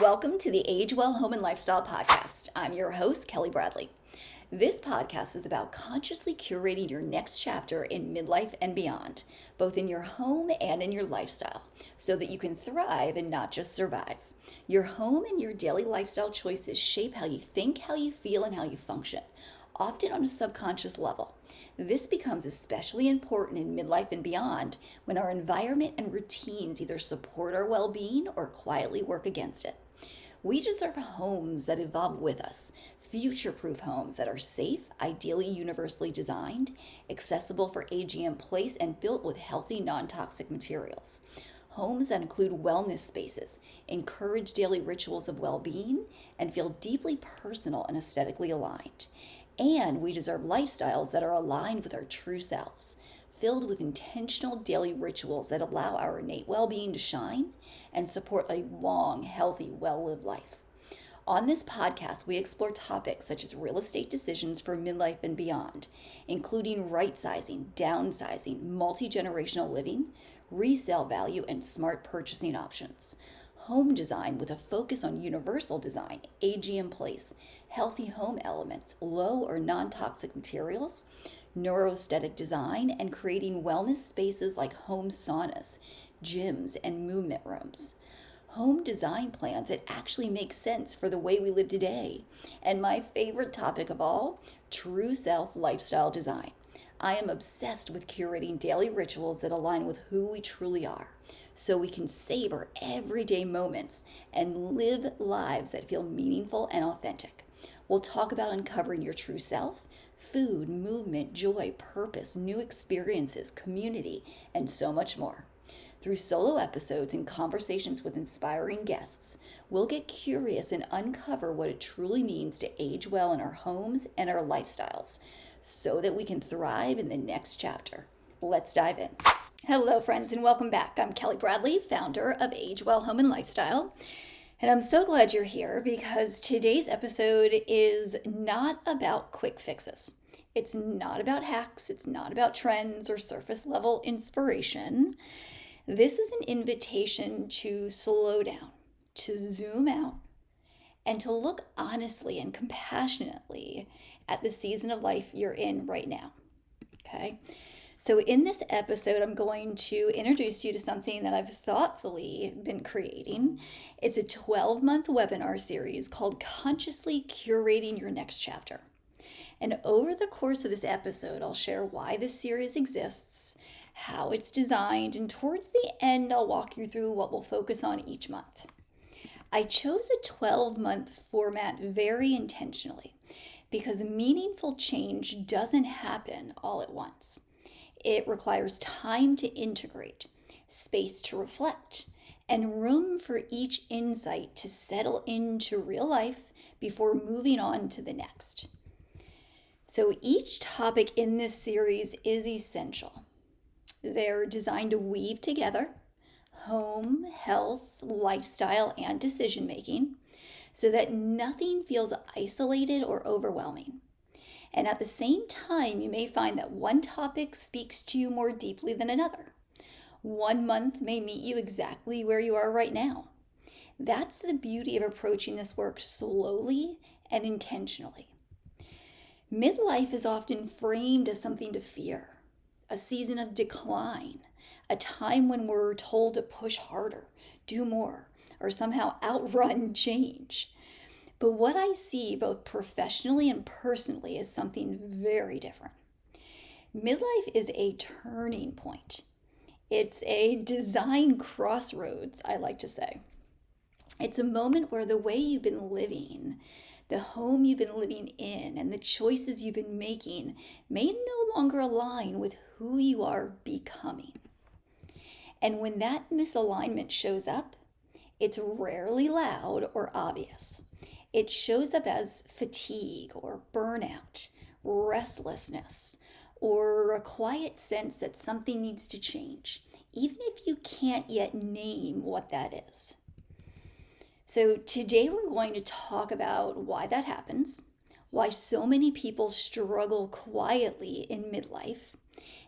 Welcome to the Age Well Home and Lifestyle Podcast. I'm your host, Kelly Bradley. This podcast is about consciously curating your next chapter in midlife and beyond, both in your home and in your lifestyle, so that you can thrive and not just survive. Your home and your daily lifestyle choices shape how you think, how you feel, and how you function, often on a subconscious level. This becomes especially important in midlife and beyond when our environment and routines either support our well-being or quietly work against it. We deserve homes that evolve with us, future-proof homes that are safe, ideally universally designed, accessible for aging in place, and built with healthy, non-toxic materials. Homes that include wellness spaces, encourage daily rituals of well-being, and feel deeply personal and aesthetically aligned. And we deserve lifestyles that are aligned with our true selves, filled with intentional daily rituals that allow our innate well-being to shine and support a long, healthy, well-lived life. On this podcast, we explore topics such as real estate decisions for midlife and beyond, including right-sizing, downsizing, multi-generational living, resale value, and smart purchasing options. Home design with a focus on universal design, aging in place, healthy home elements, low or non-toxic materials, neuroaesthetic design, and creating wellness spaces like home saunas, gyms, and movement rooms. Home design plans that actually make sense for the way we live today. And my favorite topic of all, true self lifestyle design. I am obsessed with curating daily rituals that align with who we truly are, so we can savor everyday moments and live lives that feel meaningful and authentic. We'll talk about uncovering your true self, food, movement, joy, purpose, new experiences, community, and so much more. Through solo episodes and conversations with inspiring guests, we'll get curious and uncover what it truly means to age well in our homes and our lifestyles, so that we can thrive in the next chapter. Let's dive in. Hello, friends, and welcome back. I'm Kelly Bradley, founder of Age Well Home and Lifestyle. And I'm so glad you're here because today's episode is not about quick fixes. It's not about hacks. It's not about trends or surface level inspiration. This is an invitation to slow down, to zoom out, and to look honestly and compassionately at the season of life you're in right now. Okay? So in this episode, I'm going to introduce you to something that I've thoughtfully been creating. It's a 12-month webinar series called Consciously Curating Your Next Chapter. And over the course of this episode, I'll share why this series exists, how it's designed, and towards the end, I'll walk you through what we'll focus on each month. I chose a 12-month format very intentionally because meaningful change doesn't happen all at once. It requires time to integrate, space to reflect, and room for each insight to settle into real life before moving on to the next. So each topic in this series is essential. They're designed to weave together home, health, lifestyle, and decision making so that nothing feels isolated or overwhelming. And at the same time, you may find that one topic speaks to you more deeply than another. One month may meet you exactly where you are right now. That's the beauty of approaching this work slowly and intentionally. Midlife is often framed as something to fear, a season of decline, a time when we're told to push harder, do more, or somehow outrun change. But what I see both professionally and personally is something very different. Midlife is a turning point. It's a design crossroads, I like to say. It's a moment where the way you've been living, the home you've been living in, and the choices you've been making may no longer align with who you are becoming. And when that misalignment shows up, it's rarely loud or obvious. It shows up as fatigue or burnout, restlessness, or a quiet sense that something needs to change, even if you can't yet name what that is. So today we're going to talk about why that happens, why so many people struggle quietly in midlife,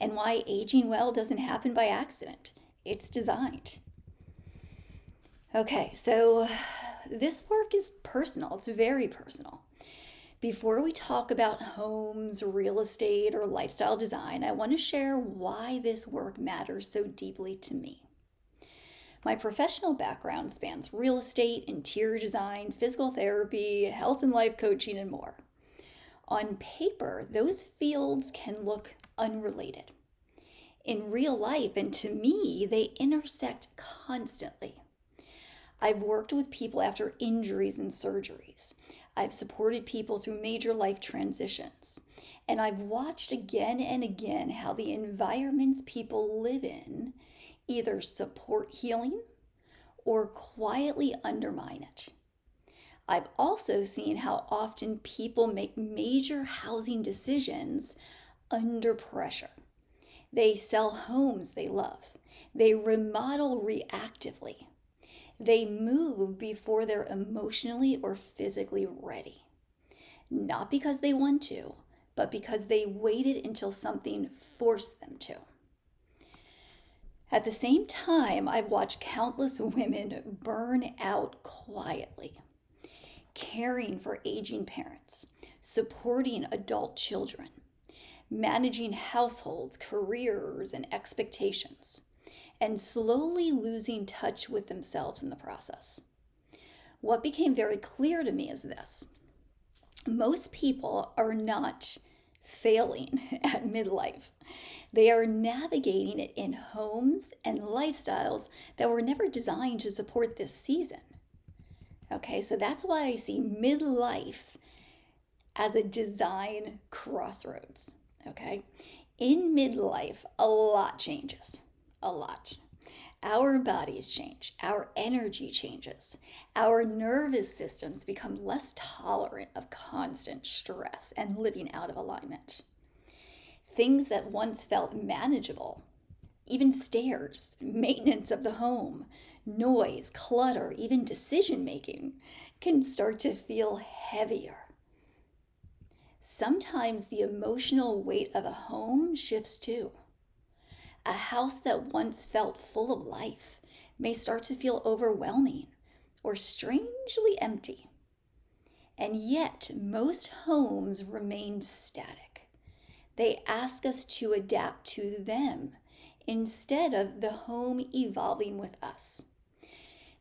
and why aging well doesn't happen by accident. It's designed. Okay, so this work is personal. It's very personal. Before we talk about homes, real estate, or lifestyle design, I want to share why this work matters so deeply to me. My professional background spans real estate, interior design, physical therapy, health and life coaching, and more. On paper, those fields can look unrelated. In real life, and to me, they intersect constantly. I've worked with people after injuries and surgeries. I've supported people through major life transitions. And I've watched again and again how the environments people live in either support healing or quietly undermine it. I've also seen how often people make major housing decisions under pressure. They sell homes they love. They remodel reactively. They move before they're emotionally or physically ready. Not because they want to, but because they waited until something forced them to. At the same time, I've watched countless women burn out quietly, caring for aging parents, supporting adult children, managing households, careers, and expectations, and slowly losing touch with themselves in the process. What became very clear to me is this: most people are not failing at midlife. They are navigating it in homes and lifestyles that were never designed to support this season. Okay, so that's why I see midlife as a design crossroads. Okay, in midlife, a lot changes. A lot. Our bodies change, our energy changes, our nervous systems become less tolerant of constant stress and living out of alignment. Things that once felt manageable, even stairs, maintenance of the home, noise, clutter, even decision making, can start to feel heavier. Sometimes the emotional weight of a home shifts too. A house that once felt full of life may start to feel overwhelming or strangely empty. And yet, most homes remain static. They ask us to adapt to them instead of the home evolving with us.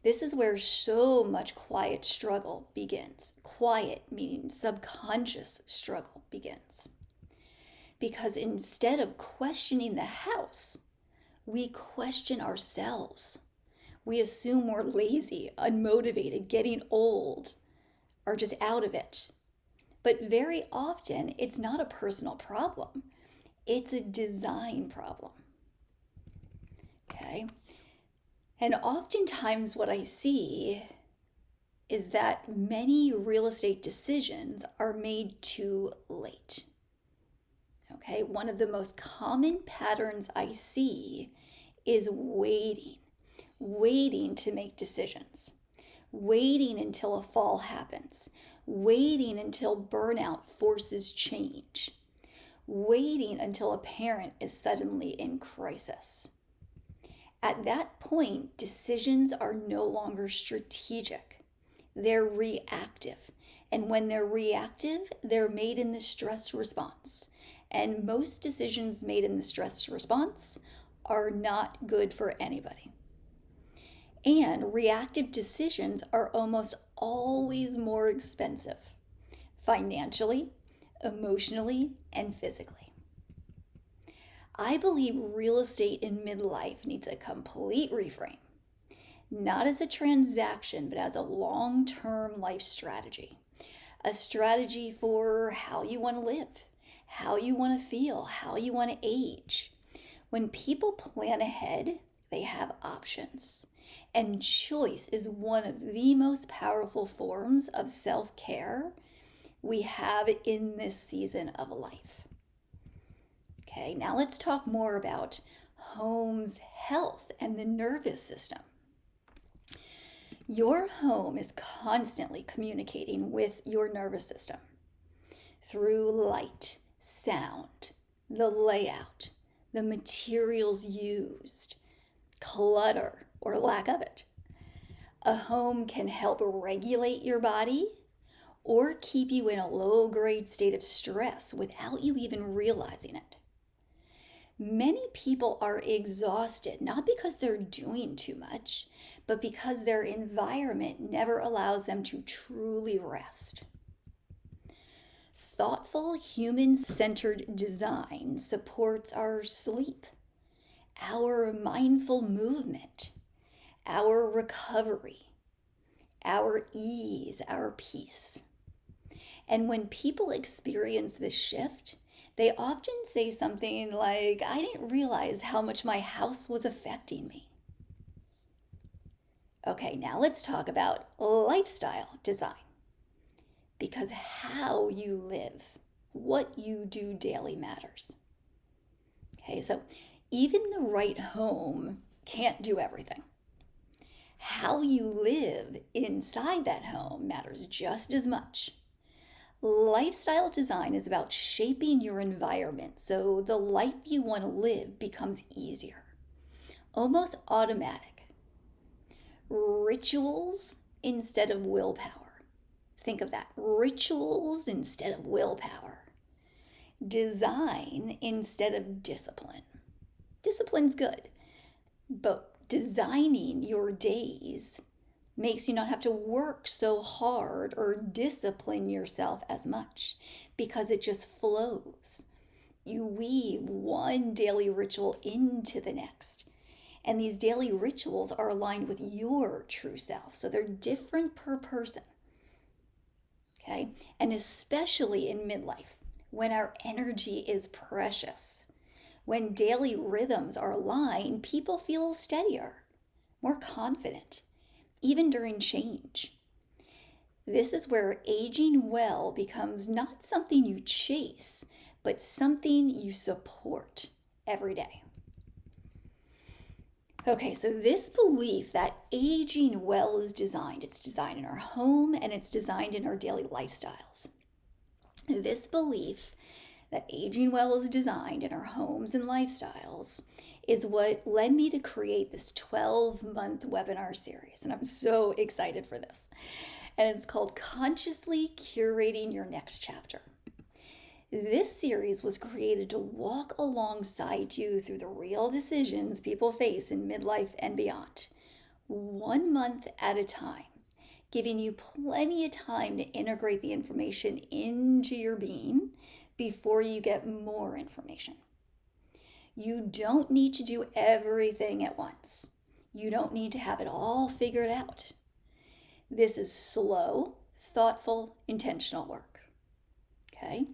This is where so much quiet struggle begins. Quiet meaning subconscious struggle begins. Because instead of questioning the house, we question ourselves. We assume we're lazy, unmotivated, getting old, or just out of it. But very often, it's not a personal problem. It's a design problem. Okay? And oftentimes what I see is that many real estate decisions are made too late. Okay, one of the most common patterns I see is waiting to make decisions, waiting until a fall happens, waiting until burnout forces change, waiting until a parent is suddenly in crisis. At that point, decisions are no longer strategic. They're reactive. And when they're reactive, they're made in the stress response. And most decisions made in the stress response are not good for anybody. And reactive decisions are almost always more expensive, financially, emotionally, and physically. I believe real estate in midlife needs a complete reframe, not as a transaction, but as a long-term life strategy. A strategy for how you want to live, how you want to feel, how you want to age. When people plan ahead, they have options. And choice is one of the most powerful forms of self-care we have in this season of life. Okay, now let's talk more about home's health and the nervous system. Your home is constantly communicating with your nervous system through light, sound, the layout, the materials used, clutter or lack of it. A home can help regulate your body or keep you in a low-grade state of stress without you even realizing it. Many people are exhausted, not because they're doing too much, but because their environment never allows them to truly rest. Thoughtful, human-centered design supports our sleep, our mindful movement, our recovery, our ease, our peace. And when people experience this shift, they often say something like, I didn't realize how much my house was affecting me. Okay, now let's talk about lifestyle design. Because how you live, what you do daily matters. Okay, so even the right home can't do everything. How you live inside that home matters just as much. Lifestyle design is about shaping your environment so the life you want to live becomes easier, almost automatic. Rituals instead of willpower. Think of that. Rituals instead of willpower. Design instead of discipline. Discipline's good, but designing your days makes you not have to work so hard or discipline yourself as much because it just flows. You weave one daily ritual into the next. And these daily rituals are aligned with your true self. So they're different per person. Okay? And especially in midlife, when our energy is precious, when daily rhythms are aligned, people feel steadier, more confident, even during change. This is where aging well becomes not something you chase, but something you support every day. Okay, so this belief that aging well is designed, it's designed in our home and it's designed in our daily lifestyles. This belief that aging well is designed in our homes and lifestyles is what led me to create this 12-month webinar series. And I'm so excited for this. And it's called Consciously Curating Your Next Chapter. This series was created to walk alongside you through the real decisions people face in midlife and beyond, 1 month at a time, giving you plenty of time to integrate the information into your being before you get more information. You don't need to do everything at once. You don't need to have it all figured out. This is slow, thoughtful, intentional work. Okay?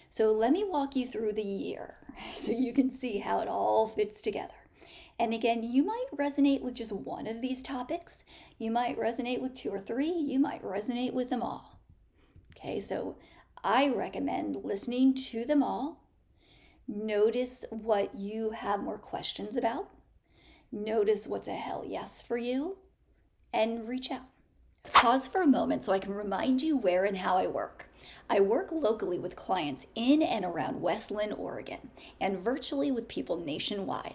So let me walk you through the year so you can see how it all fits together. And again, you might resonate with just one of these topics. You might resonate with 2 or 3. You might resonate with them all. Okay, so I recommend listening to them all. Notice what you have more questions about. Notice what's a hell yes for you. And reach out. Let's pause for a moment so I can remind you where and how I work. I work locally with clients in and around Westland, Oregon, and virtually with people nationwide.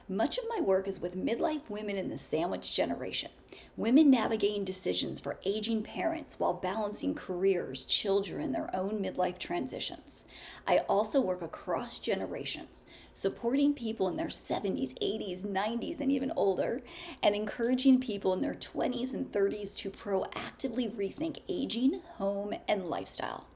Much of my work is with midlife women in the sandwich generation, women navigating decisions for aging parents while balancing careers, children, and their own midlife transitions. I also work across generations, supporting people in their 70s, 80s, 90s, and even older, and encouraging people in their 20s and 30s to proactively rethink aging, home, and lifestyle.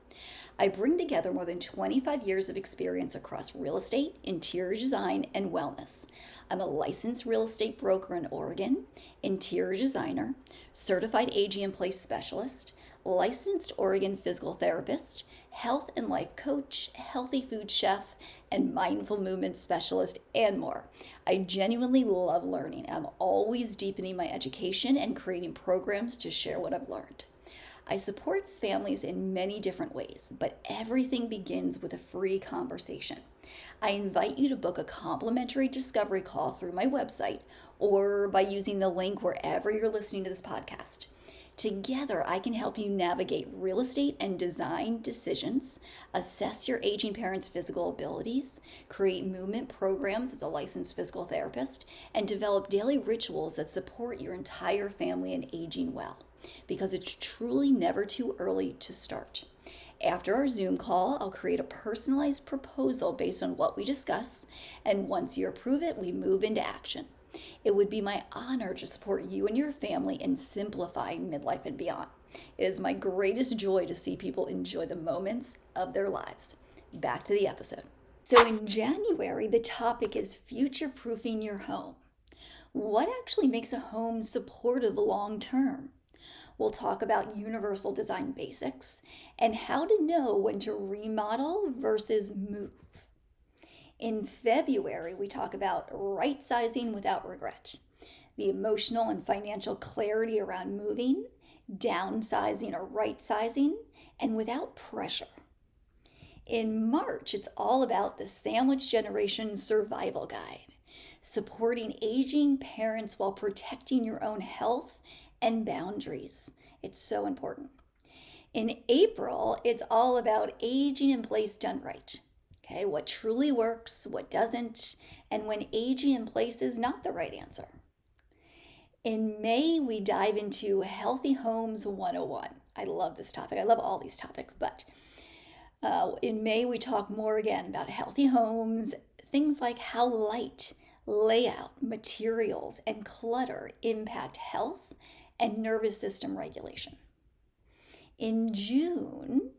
I bring together more than 25 years of experience across real estate, interior design, and wellness. I'm a licensed real estate broker in Oregon, interior designer, certified aging in place specialist, licensed Oregon physical therapist, health and life coach, healthy food chef, and mindful movement specialist, and more. I genuinely love learning. I'm always deepening my education and creating programs to share what I've learned. I support families in many different ways, but everything begins with a free conversation. I invite you to book a complimentary discovery call through my website or by using the link wherever you're listening to this podcast. Together, I can help you navigate real estate and design decisions, assess your aging parents' physical abilities, create movement programs as a licensed physical therapist, and develop daily rituals that support your entire family in aging well, because it's truly never too early to start. After our Zoom call, I'll create a personalized proposal based on what we discuss, and once you approve it, we move into action. It would be my honor to support you and your family in simplifying midlife and beyond. It is my greatest joy to see people enjoy the moments of their lives. Back to the episode. So in January, the topic is future-proofing your home. What actually makes a home supportive long term? We'll talk about universal design basics and how to know when to remodel versus move. In February, we talk about right sizing without regret, the emotional and financial clarity around moving, downsizing or right sizing, and without pressure. In March, it's all about the Sandwich Generation Survival Guide, supporting aging parents while protecting your own health and boundaries. It's so important. In April, it's all about aging in place done right. Okay, what truly works, what doesn't, and when aging in place is not the right answer. In May, we dive into Healthy Homes 101. I love this topic. I love all these topics, but in May, we talk more again about healthy homes, things like how light, layout, materials, and clutter impact health and nervous system regulation. In June,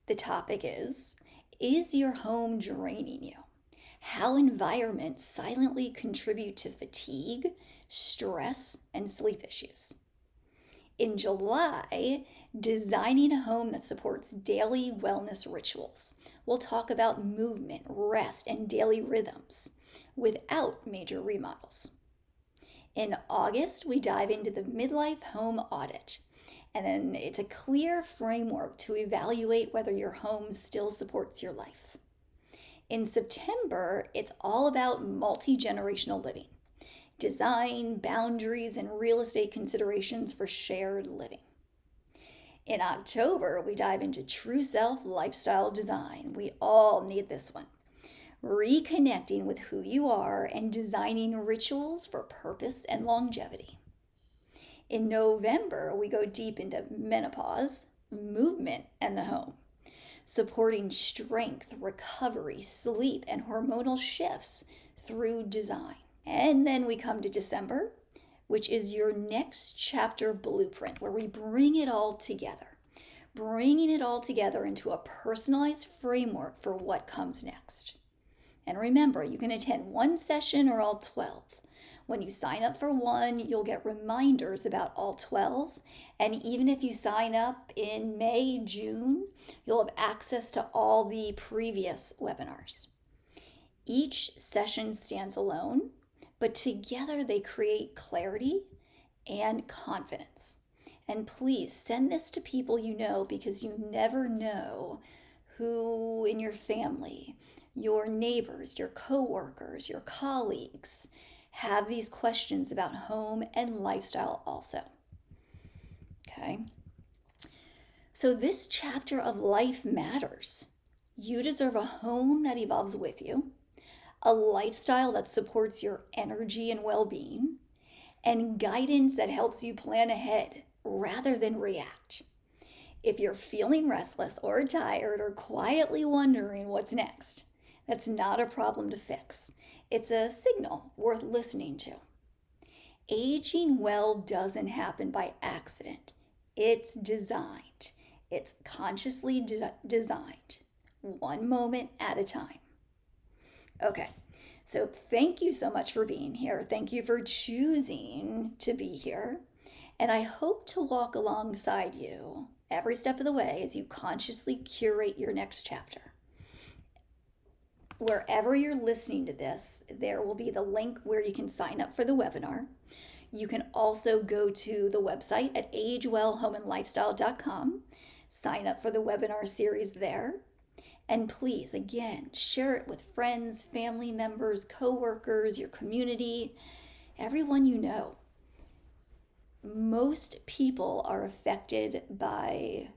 the topic is your home draining you? How environments silently contribute to fatigue, stress, and sleep issues. In July, designing a home that supports daily wellness rituals. We'll talk about movement, rest, and daily rhythms without major remodels. In August, we dive into the Midlife Home Audit. And then it's a clear framework to evaluate whether your home still supports your life. In September, it's all about multi-generational living, design, boundaries, and real estate considerations for shared living. In October, we dive into true self lifestyle design. We all need this one. Reconnecting with who you are and designing rituals for purpose and longevity. In November, we go deep into menopause, movement, and the home, supporting strength, recovery, sleep, and hormonal shifts through design. And then we come to December, which is your next chapter blueprint, where we bring it all together, bringing it all together into a personalized framework for what comes next. And remember, you can attend one session or all 12. When you sign up for one, you'll get reminders about all 12. And even if you sign up in May, June, you'll have access to all the previous webinars. Each session stands alone, but together they create clarity and confidence. And please send this to people you know, because you never know who in your family, your neighbors, your coworkers, your colleagues have these questions about home and lifestyle also. Okay. So this chapter of life matters. You deserve a home that evolves with you, a lifestyle that supports your energy and well-being, and guidance that helps you plan ahead rather than react. If you're feeling restless or tired or quietly wondering what's next, that's not a problem to fix. It's a signal worth listening to. Aging well doesn't happen by accident. It's designed. It's consciously designed, one moment at a time. Okay, so thank you so much for being here. Thank you for choosing to be here. And I hope to walk alongside you every step of the way as you consciously curate your next chapter. Wherever you're listening to this, there will be the link where you can sign up for the webinar. You can also go to the website at agewellhomeandlifestyle.com, sign up for the webinar series there, and please, again, share it with friends, family members, coworkers, your community, everyone you know. most people are affected by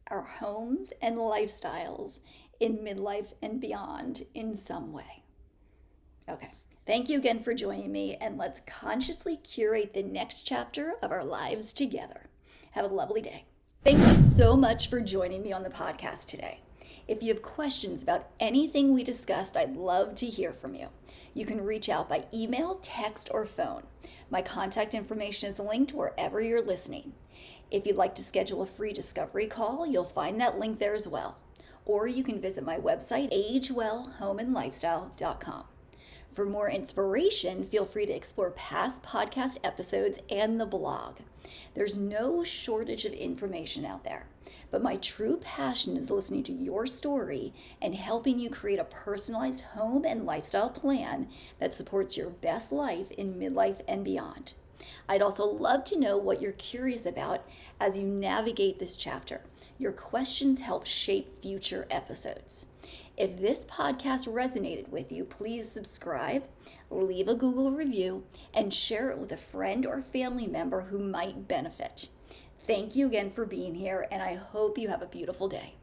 our homes and lifestyles in midlife and beyond in some way. Okay, thank you again for joining me, and let's consciously curate the next chapter of our lives together. Have a lovely day. Thank you so much for joining me on the podcast today. If you have questions about anything we discussed, I'd love to hear from you. You can reach out by email, text, or phone. My contact information is linked wherever you're listening. If you'd like to schedule a free discovery call, you'll find that link there as well. Or you can visit my website, agewellhomeandlifestyle.com. For more inspiration, feel free to explore past podcast episodes and the blog. There's no shortage of information out there, but my true passion is listening to your story and helping you create a personalized home and lifestyle plan that supports your best life in midlife and beyond. I'd also love to know what you're curious about as you navigate this chapter. Your questions help shape future episodes. If this podcast resonated with you, please subscribe, leave a Google review, and share it with a friend or family member who might benefit. Thank you again for being here, and I hope you have a beautiful day.